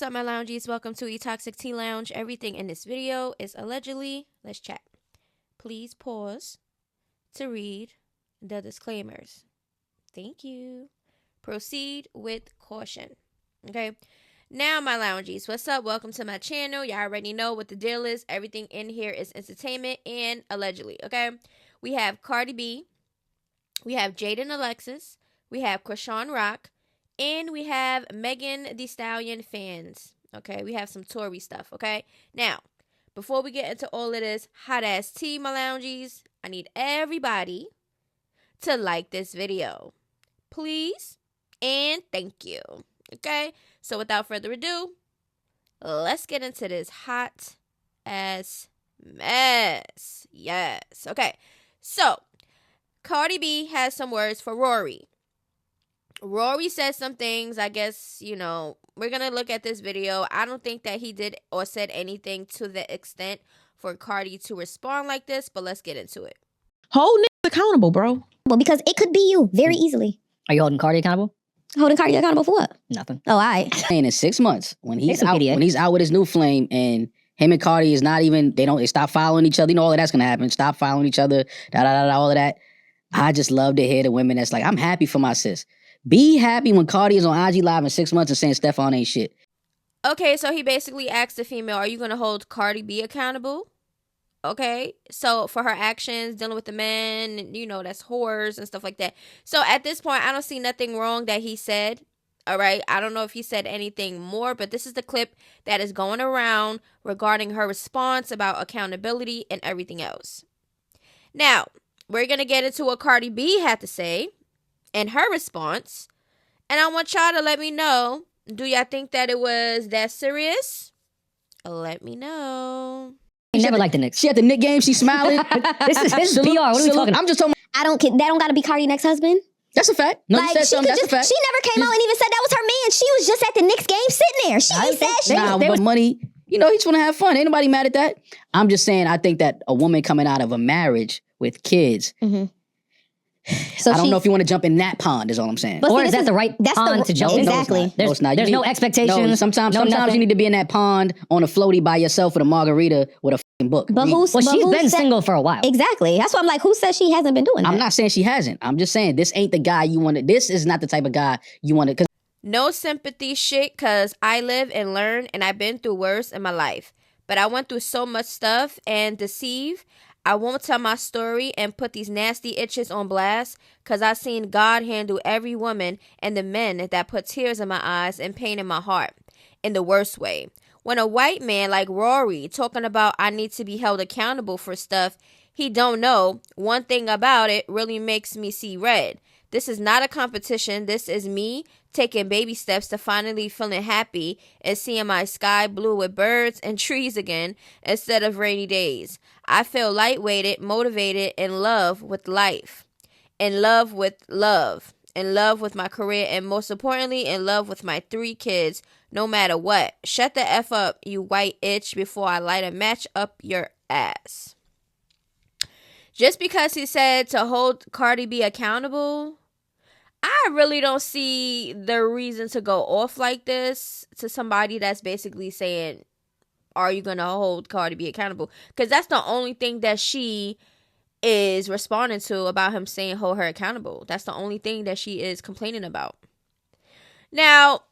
What's up, my loungies? Welcome to E-Toxic Tea Lounge. Everything in this video is allegedly. Let's chat. Please pause to read the disclaimers. Thank you. Proceed with caution. Okay. Now, my loungies, what's up? Welcome to my channel. Y'all already know what the deal is. Everything in here is entertainment and allegedly. Okay. We have Cardi B. We have Jaden Alexis. We have Chrisean Rock. And we have Megan Thee Stallion fans. Okay, we have some Tory stuff. Okay, now, before we get into all of this hot ass tea, my loungies, I need everybody to like this video. Please and thank you. Okay, so without further ado, let's get into this hot ass mess. Yes. Okay, so Cardi B has some words for Rory. Rory said some things, I guess, we're going to look at this video. I don't think that he did or said anything to the extent for Cardi to respond like this, but let's get into it. Hold niggas accountable, bro. Well, because it could be you very easily. Are you holding Cardi accountable? Holding Cardi accountable for what? Nothing. Oh, all right. And in 6 months, when he's out with his new flame and him and Cardi is not even, they stop following each other. You know, all of that's going to happen. Stop following each other, all of that. I just love to hear the women that's like, I'm happy for my sis. Be happy when Cardi is on IG Live in 6 months and saying Stefan ain't shit. Okay, so he basically asked the female, are you going to hold Cardi B accountable? Okay, so for her actions, dealing with the men, that's whores and stuff like that. So at this point, I don't see nothing wrong that he said. All right, I don't know if he said anything more, but this is the clip that is going around regarding her response about accountability and everything else. Now, we're going to get into what Cardi B had to say and her response, and I want y'all to let me know, do y'all think that it was that serious? Let me know. I never liked the Knicks. She at the Knick game, she smiling. This is PR. What are we talking about? I'm just talking. I don't care. That don't got to be Cardi next husband. That's a fact. No, like, you said something. That's a fact. She never came out and even said that was her man. She was just at the Knicks game sitting there. She ain't said shit. But money, he just want to have fun. Ain't nobody mad at that. I'm just saying, I think that a woman coming out of a marriage with kids, So I don't know if you want to jump in that pond, is all I'm saying. Or is that the right pond to jump in? Exactly. There's no expectations. No, sometimes you need to be in that pond on a floaty by yourself with a margarita with a fucking book. But she's been single for a while. Exactly. That's why I'm like, who says she hasn't been doing that? I'm not saying she hasn't. I'm just saying this ain't the guy you want to. This is not the type of guy you want to. No sympathy shit, because I live and learn, and I've been through worse in my life. But I went through so much stuff and deceive. I won't tell my story and put these nasty itches on blast, because I've seen God handle every woman and the men that put tears in my eyes and pain in my heart in the worst way. When a white man like Rory talking about I need to be held accountable for stuff he don't know, one thing about it really makes me see red. This is not a competition. This is me taking baby steps to finally feeling happy and seeing my sky blue with birds and trees again instead of rainy days. I feel lightweighted, motivated, in love with life, in love with love, in love with my career, and most importantly, in love with my 3 kids, no matter what. Shut the F up, you white itch, before I light a match up your ass. Just because he said to hold Cardi B accountable, I really don't see the reason to go off like this to somebody that's basically saying, are you going to hold Cardi B accountable? Because that's the only thing that she is responding to about him saying hold her accountable. That's the only thing that she is complaining about. Now,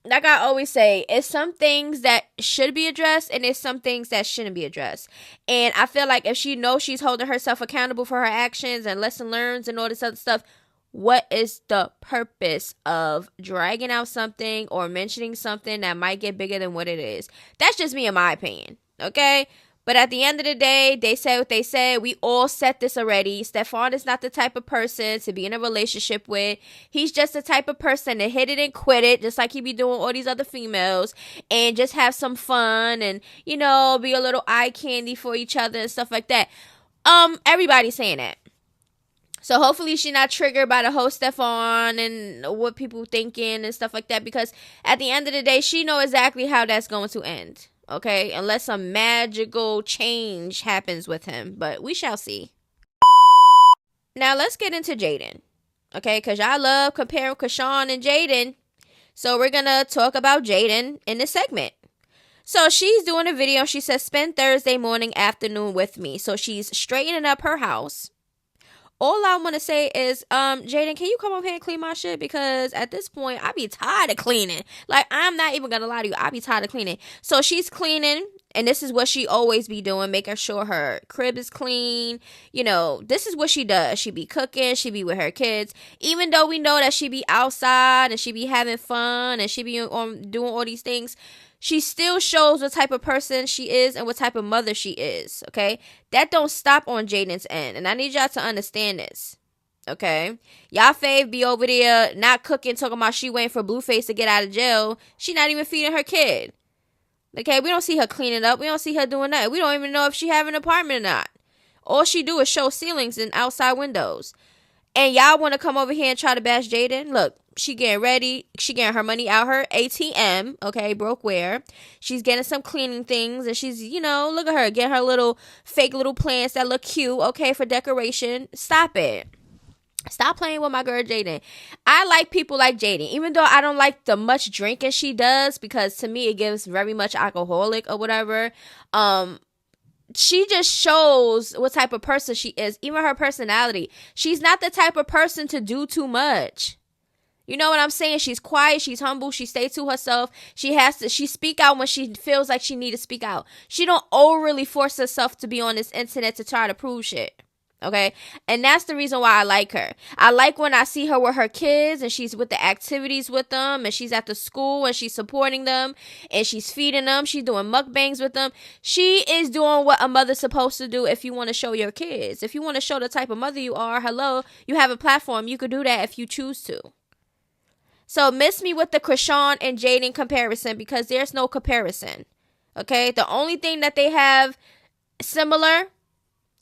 like I always say, it's some things that should be addressed and there's some things that shouldn't be addressed. And I feel like if she knows she's holding herself accountable for her actions and lesson learns and all this other stuff, what is the purpose of dragging out something or mentioning something that might get bigger than what it is? That's just me in my opinion, okay? But at the end of the day, they said what they said. We all said this already. Stefan is not the type of person to be in a relationship with. He's just the type of person to hit it and quit it, just like he be doing all these other females, and just have some fun and, be a little eye candy for each other and stuff like that. Everybody's saying that. So hopefully she's not triggered by the whole Stefan and what people thinking and stuff like that, because at the end of the day, she know exactly how that's going to end. Okay, unless some magical change happens with him, but we shall see. Now let's get into Jaden. Okay, because y'all love comparing Cashawn and Jaden. So we're going to talk about Jaden in this segment. So she's doing a video. She says, spend Thursday morning, afternoon with me. So she's straightening up her house. All I want to say is, Jaden, can you come over here and clean my shit? Because at this point, I be tired of cleaning. Like, I'm not even going to lie to you. I be tired of cleaning. So she's cleaning, and this is what she always be doing, making sure her crib is clean. You know, this is what she does. She be cooking. She be with her kids. Even though we know that she be outside and she be having fun and she be doing all these things, she still shows what type of person she is and what type of mother she is, okay? That don't stop on Jaden's end, and I need y'all to understand this, okay? Y'all fave be over there not cooking, talking about she waiting for Blueface to get out of jail. She not even feeding her kid, okay? We don't see her cleaning up. We don't see her doing that. We don't even know if she have an apartment or not. All she do is show ceilings and outside windows. And y'all want to come over here and try to bash Jaden? Look, she getting ready. She getting her money out her ATM. Okay, broke where. She's getting some cleaning things. And she's, you know, look at her. Getting her little fake little plants that look cute. Okay, for decoration. Stop it. Stop playing with my girl Jaden. I like people like Jaden. Even though I don't like the much drinking she does. Because to me, it gives very much alcoholic or whatever. She just shows what type of person she is. Even her personality. She's not the type of person to do too much. You know what I'm saying? She's quiet. She's humble. She stays to herself. She speak out when she feels like she need to speak out. She don't overly force herself to be on this internet to try to prove shit. Okay? And that's the reason why I like her. I like when I see her with her kids and she's with the activities with them and she's at the school and she's supporting them and she's feeding them. She's doing mukbangs with them. She is doing what a mother's supposed to do if you want to show your kids. If you want to show the type of mother you are, hello, you have a platform. You could do that if you choose to. So miss me with the Chrisean and Jaden comparison because there's no comparison. Okay? The only thing that they have similar,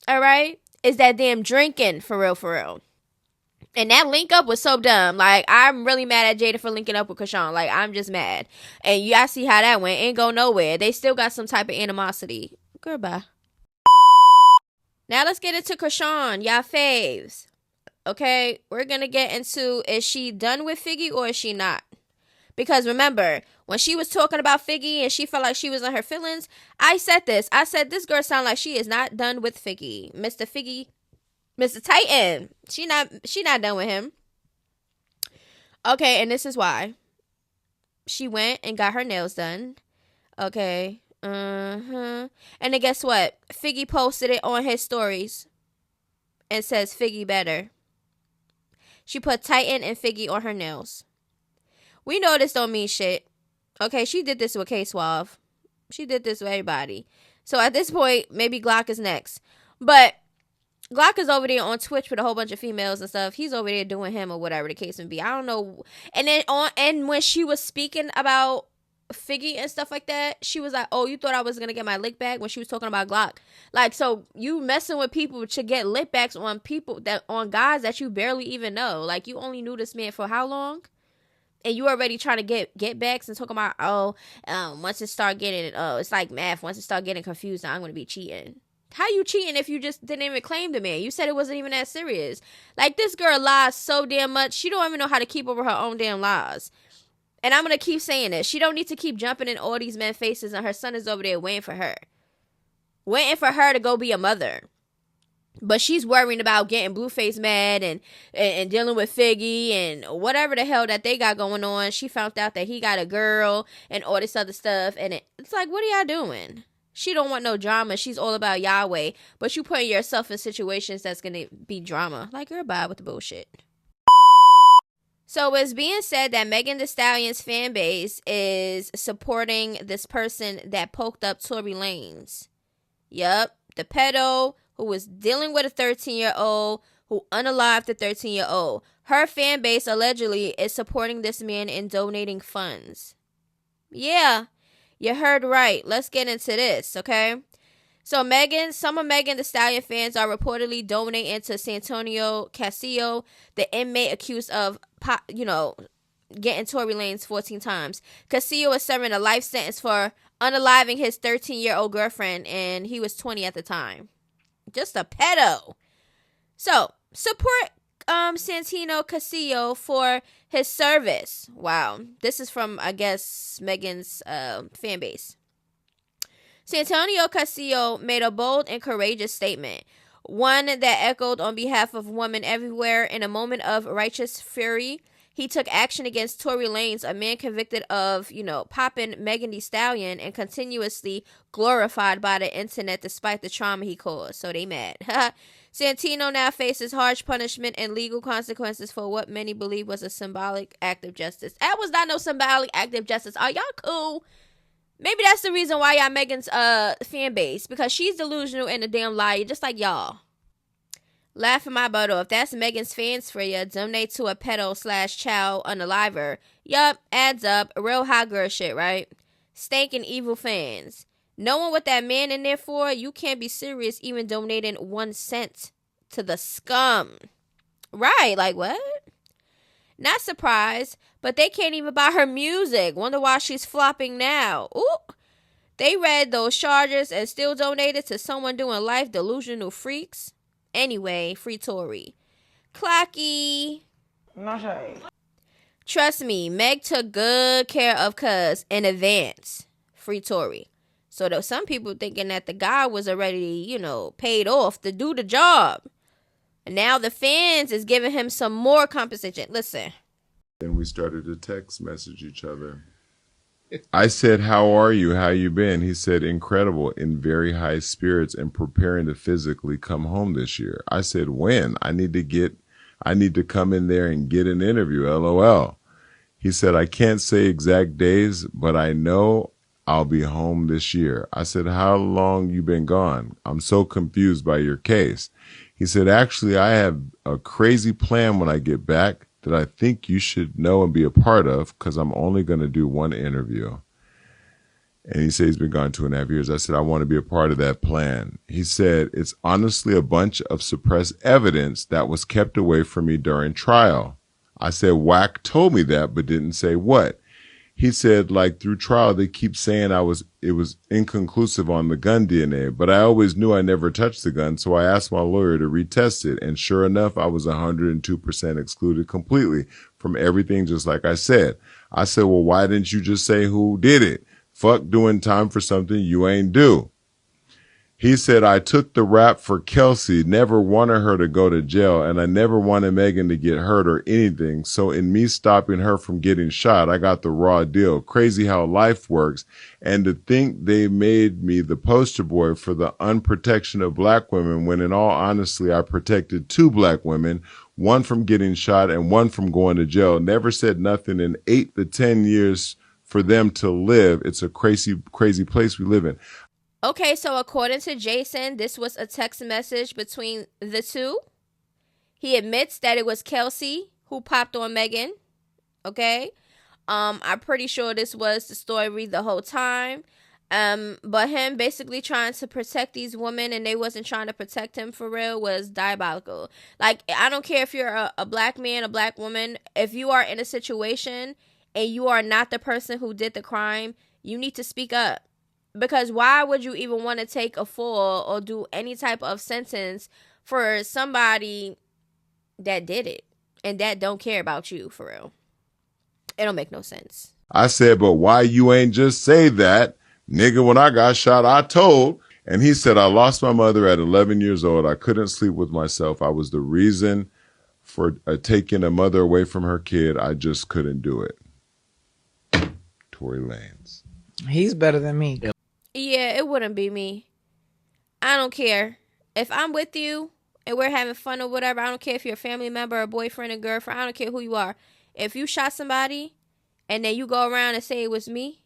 all right, is that damn drinking, for real, for real. And that link up was so dumb. Like, I'm really mad at Jada for linking up with Chrisean. Like, I'm just mad. And y'all see how that went. Ain't go nowhere. They still got some type of animosity. Goodbye. Now let's get into Chrisean. Y'all faves. Okay? We're going to get into, is she done with Figgy or is she not? Because remember, when she was talking about Figgy and she felt like she was in her feelings, I said this. I said, this girl sound like she is not done with Figgy. Mr. Titan. She not done with him. Okay, and this is why. She went and got her nails done. Okay. And then guess what? Figgy posted it on his stories and says Figgy better. She put Titan and Figgy on her nails. We know this don't mean shit. Okay, she did this with K-Suave. She did this with everybody. So at this point, maybe Glock is next. But Glock is over there on Twitch with a whole bunch of females and stuff. He's over there doing him or whatever the case may be. I don't know. And then when she was speaking about Figgy and stuff like that, she was like, oh, you thought I was going to get my lick back when she was talking about Glock. Like, so you messing with people to get lick backs on on guys that you barely even know. Like, you only knew this man for how long? And you already trying to get backs and talking about, once it start getting, it's like math. Once it start getting confused, I'm going to be cheating. How you cheating if you just didn't even claim the man? You said it wasn't even that serious. Like, this girl lies so damn much. She don't even know how to keep over her own damn lies. And I'm going to keep saying this. She don't need to keep jumping in all these men's faces, and her son is over there waiting for her. Waiting for her to go be a mother. But she's worrying about getting Blueface mad and dealing with Figgy and whatever the hell that they got going on. She found out that he got a girl and all this other stuff. And it's like, what are y'all doing? She don't want no drama. She's all about Yahweh. But you putting yourself in situations that's going to be drama. Like, you're bad with the bullshit. So it's being said that Megan Thee Stallion's fan base is supporting this person that poked up Tory Lanez. Yup. The pedo who was dealing with a 13-year-old who unalived the 13-year-old. Her fan base allegedly is supporting this man and donating funds. Yeah, you heard right. Let's get into this, okay? So some of Megan Thee Stallion fans are reportedly donating to Santonio Castillo, the inmate accused of, getting Tory Lanez 14 times. Castillo is serving a life sentence for unaliving his 13-year-old girlfriend, and he was 20 at the time. Just a pedo. So, support Santino Castillo for his service. Wow. This is from, I guess, Megan's fan base. Santonio Castillo made a bold and courageous statement, one that echoed on behalf of women everywhere. In a moment of righteous fury, he took action against Tory Lanez, a man convicted of, popping Megan Thee Stallion and continuously glorified by the internet despite the trauma he caused. So they mad. Santino now faces harsh punishment and legal consequences for what many believe was a symbolic act of justice. That was not no symbolic act of justice. Are y'all cool? Maybe that's the reason why y'all Megan's fan base, because she's delusional and a damn liar, just like y'all. Laughing my butt off. That's Megan's fans for you. Donate to a pedo/child unaliver. Yup, adds up. Real hot girl shit, right? Stankin' evil fans. Knowing what that man in there for, you can't be serious even donating 1 cent to the scum. Right, like what? Not surprised, but they can't even buy her music. Wonder why she's flopping now. Ooh. They read those charges and still donated to someone doing life delusional freaks. Anyway, free Tory. Clocky. No shade. Trust me, Meg took good care of Cuz in advance. Free Tory. So there's some people thinking that the guy was already, paid off to do the job. And now the fans is giving him some more compensation. Listen. And we started to text message each other. I said, how are you? How you been? He said, incredible, in very high spirits and preparing to physically come home this year. I said, when? I need to come in there and get an interview, LOL. He said, I can't say exact days, but I know I'll be home this year. I said, how long you been gone? I'm so confused by your case. He said, actually, I have a crazy plan when I get back that I think you should know and be a part of, because I'm only going to do 1 interview. And he said he's been gone 2.5 years. I said, I want to be a part of that plan. He said, it's honestly a bunch of suppressed evidence that was kept away from me during trial. I said, Wack told me that, but didn't say what. He said, like, through trial, they keep saying it was inconclusive on the gun DNA, but I always knew I never touched the gun, so I asked my lawyer to retest it, and sure enough, I was 102% excluded completely from everything, just like I said. I said, well, why didn't you just say who did it? Fuck doing time for something you ain't do. He said, I took the rap for Kelsey, never wanted her to go to jail, and I never wanted Megan to get hurt or anything. So in me stopping her from getting shot, I got the raw deal. Crazy how life works. And to think they made me the poster boy for the unprotection of black women, when in all honesty, I protected 2 black women, 1 from getting shot and 1 from going to jail. Never said nothing in 8 to 10 years for them to live. It's a crazy, crazy place we live in. Okay, so according to Jason, this was a text message between the two. He admits that it was Kelsey who popped on Megan. Okay. I'm pretty sure this was the story the whole time. But him basically trying to protect these women and they wasn't trying to protect him for real was diabolical. Like, I don't care if you're a black man, a black woman. If you are in a situation and you are not the person who did the crime, you need to speak up. Because why would you even want to take a fall or do any type of sentence for somebody that did it and that don't care about you for real? It don't make no sense. I said, but why you ain't just say that? Nigga, when I got shot, I told. And he said, I lost my mother at 11 years old. I couldn't sleep with myself. I was the reason for taking a mother away from her kid. I just couldn't do it. Tory Lanez. He's better than me. Yeah, it wouldn't be me. I don't care. If I'm with you and we're having fun or whatever, I don't care if you're a family member, a boyfriend, a girlfriend. I don't care who you are. If you shot somebody and then you go around and say it was me,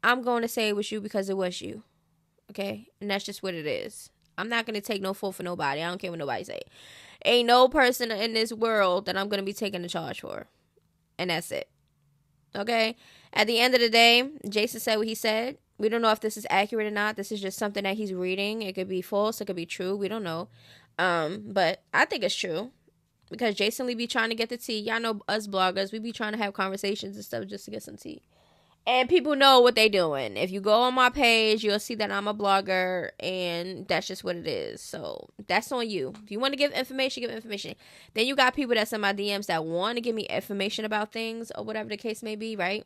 I'm going to say it was you because it was you. Okay? And that's just what it is. I'm not going to take no fault for nobody. I don't care what nobody say. Ain't no person in this world that I'm going to be taking the charge for. And that's it. Okay? At the end of the day, Jason said what he said. We don't know if this is accurate or not. This is just something that he's reading. It could be false. It could be true. We don't know. But I think it's true. Because Jason Lee be trying to get the tea. Y'all know us bloggers. We be trying to have conversations and stuff just to get some tea. And people know what they doing. If you go on my page, you'll see that I'm a blogger, and that's just what it is. So that's on you. If you want to give information, give information. Then you got people that's in my DMs that want to give me information about things or whatever the case may be, right?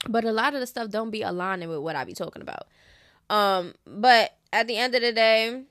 But a lot of the stuff don't be aligning with what I be talking about. But at the end of the day,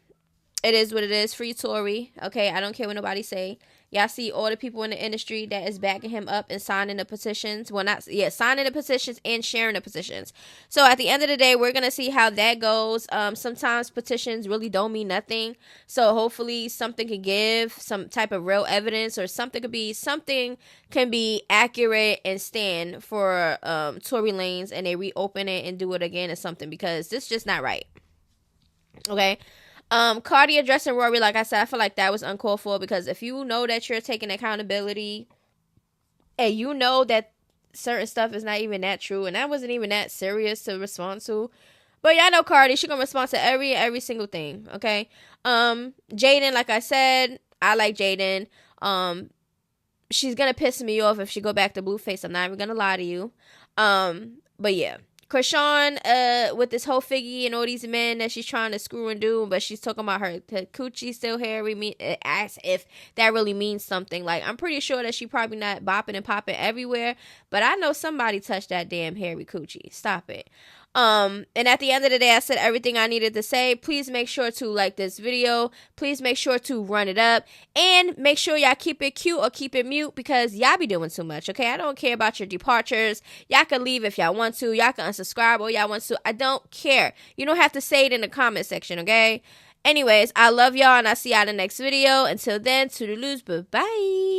it is what it is. Free Tory. Okay, I don't care what nobody say. Y'all see all the people in the industry that is backing him up and signing the petitions. Well, signing the petitions and sharing the petitions. So at the end of the day, we're going to see how that goes. Sometimes petitions really don't mean nothing. So hopefully something can give some type of real evidence, or something can be accurate and stand for Tory Lanez, and they reopen it and do it again or something, because this is just not right. Okay. Cardi addressing Rory, like I said, I feel like that was uncalled for, because if you know that you're taking accountability and you know that certain stuff is not even that true, and that wasn't even that serious to respond to, but y'all know Cardi, she gonna respond to every single thing. Okay. Jaden, like I said, I like Jaden. She's gonna piss me off if she go back to Blueface. I'm not even gonna lie to you. But yeah. Chrisean, with this whole Figgy and all these men that she's trying to screw and do, but she's talking about her coochie still hairy, as if that really means something. Like, I'm pretty sure that she probably not bopping and popping everywhere, but I know somebody touched that damn hairy coochie. Stop it. And at the end of the day, I said everything I needed to say. Please make sure to like this video. Please make sure to run it up, and make sure y'all keep it cute or keep it mute, because y'all be doing too much. Okay, I don't care about your departures. Y'all can leave if y'all want to. Y'all can unsubscribe or y'all want to. I don't care. You don't have to say it in the comment section. Okay. Anyways, I love y'all, and I'll see y'all in the next video. Until then, toodaloos, bye bye.